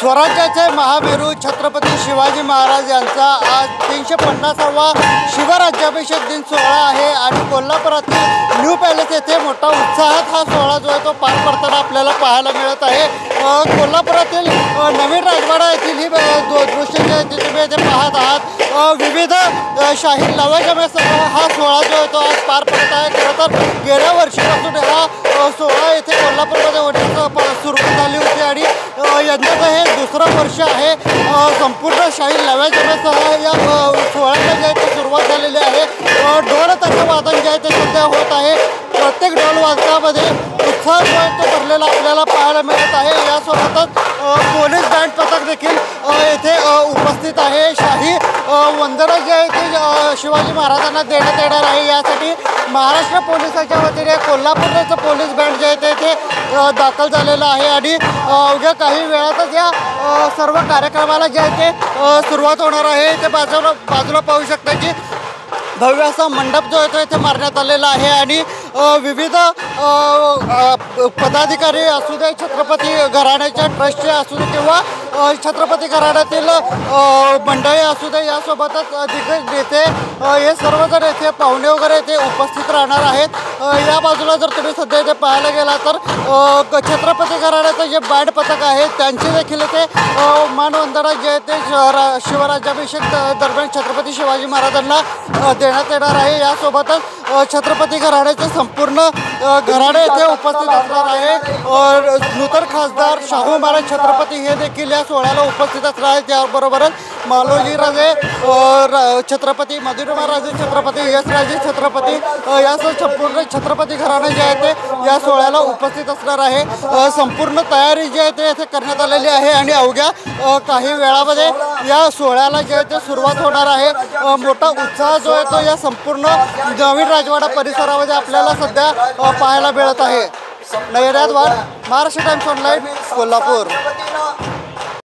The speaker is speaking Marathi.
स्वराज्याचे महामेरू छत्रपती शिवाजी महाराज यांचा आज 350वा शिवराज्याभिषेक दिन सोहळा आहे आणि कोल्हापुरातील न्यू पॅलेस येथे मोठा उत्साहात हा सोहळा जो आहे तो पार पडताना आपल्याला पाहायला मिळत आहे। कोल्हापुरातील नवीन राजवाडा येथील ही दृश्य जे तुम्ही इथे पाहत आहात, विविध शाही लवाजम्यासह हा सोहळा जो आहे तो आज पार पडत आहे। खरं तर गेल्या वर्षीपासून हा सोहळा येथे कोल्हापूरमध्ये होण्यास सुरुवात झाली होती आणि यंदाचं हे दुसरं वर्ष आहे। संपूर्ण शाही लवाजम्यासह या सोहळ्याला जे आहे ते सुरुवात झालेली आहे। ढोल ताशा वादन जे आहे ते सध्या होत आहे। प्रत्येक ढोल वादनामध्ये उत्साह जो आहे तो भरलेला आपल्याला पाहायला मिळत आहे। यासोबतच पोलीस बँड पथक देखील येथे उपस्थित आहे। शाही वंदना जे आहे ती शिवाजी महाराजांना देण्यात येणार आहे। यासाठी महाराष्ट्र पोलिसाच्या वतीने कोल्हापूरचं पोलीस बँड जे आहे ते इथे दाखल झालेलं आहे आणि अवघ्या काही वेळातच या सर्व कार्यक्रमाला जे आहे ते सुरुवात होणार आहे। ते बाजूला पाहू शकता की भव्य असा मंडप जो आहे तो इथे मारण्यात आलेला आहे आणि विविध पदाधिकारी असू दे, छत्रपती घराण्याच्या ट्रस्टचे असू दे किंवा छत्रपती घराण्यातील मंडळी असू दे, यासोबतच दिग्गज नेते हे सर्वजण येथे पाहुणे वगैरे येथे उपस्थित राहणार आहेत। या बाजूला जर तुम्ही सध्या इथे पाहायला गेला तर छत्रपती घराण्याचं जे बँड पथक आहे त्यांची देखील इथे मानवंदना जे आहे ते शिवराज्याभिषेक दरम्यान छत्रपती शिवाजी महाराजांना देण्यात येणार आहे। यासोबतच छत्रपती घराण्याचे संपूर्ण घराणे येथे उपस्थित असणार आहे। नूतन खासदार शाहू महाराज छत्रपती हे देखील या सोहळ्याला उपस्थित असणार आहेत। त्याबरोबरच मालोजी राजे छत्रपती, मधुरमा राजे छत्रपती, यश राजे छत्रपती यासह संपूर्ण छत्रपती घराणे जे आहे ते या सोहळ्याला उपस्थित असणार आहे। संपूर्ण तयारी जी आहे ते येथे करण्यात आलेली आहे आणि अवघ्या काही वेळामध्ये या सोहळ्याला जे आहे ते सुरुवात होणार आहे। मोठा उत्साह जो आहे तो या संपूर्ण नवीन राजवाडा परिसरामध्ये आपल्याला सध्या पाहायला मिळत आहे। नैरात वाट, महाराष्ट्र टाइम्स ऑनलाईन, कोल्हापूर।